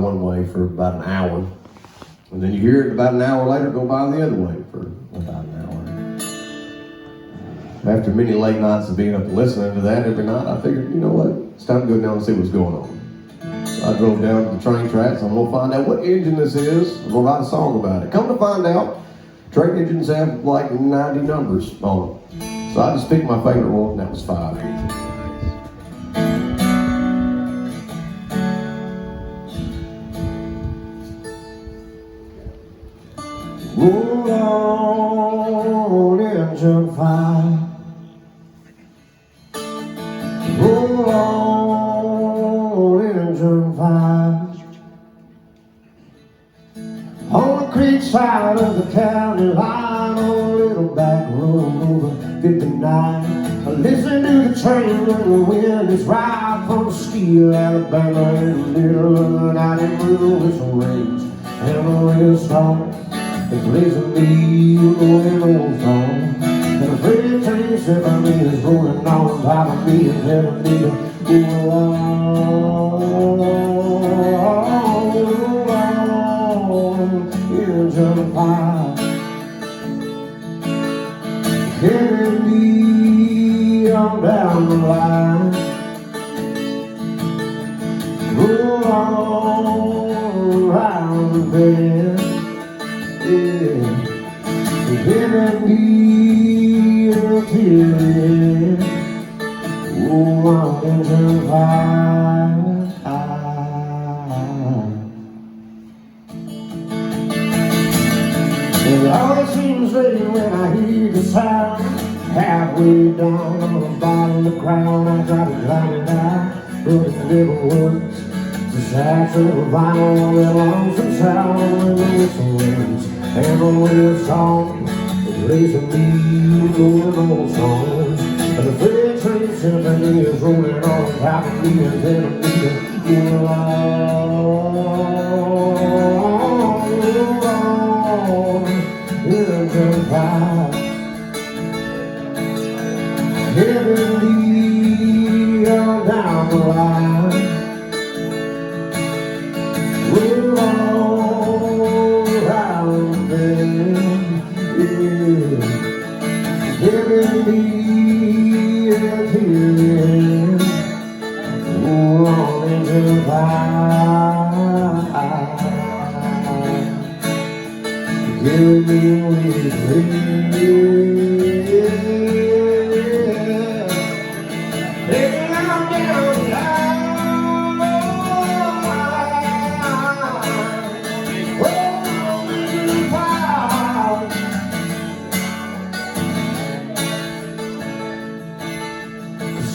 one way for about an hour. And then you hear it about an hour later go by the other way for about an hour. After many late nights of being up and listening to that every night, I figured, you know what, it's time to go down and see what's going on. So I drove down to the train tracks. I'm gonna find out what engine this is. I'm gonna write a song about it. Come to find out, train engines have like 90 numbers on them. So I just picked my favorite one, and that was 5. Roll on, engine 5. Roll on, engine 5. On the creek side of the county line, on a little back road over 59. I listen to the train when the wind is right from Steel, Alabama, in the middle of the night, and the whistle rings and the wheel starts. It plays a meal going on song, and the freight train set by me is rolling on top of me and telling me to go on, engine 5, carrying me on down the line. Roll on round the bend. Yeah, giving me a tear. Oh, I'm engine 5. It always seems late when I hear the sound. Halfway down on the bottom of the crown, I try to climb it out, but it never works. The sacks of vinyl on their lonesome sound when the whistle rings and the wheels song. It plays a mean going old song, and the freight train symphony is rolling on top of me and telling me to go on, engine 5, carrying me on down the line. Roll on round there, yeah, giving me a tear. Oh, on engine 5, give me with me.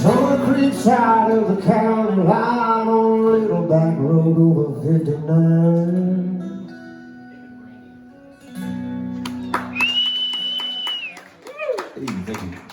On the creek side of the county line, on a little back road over 59. Hey, thank you.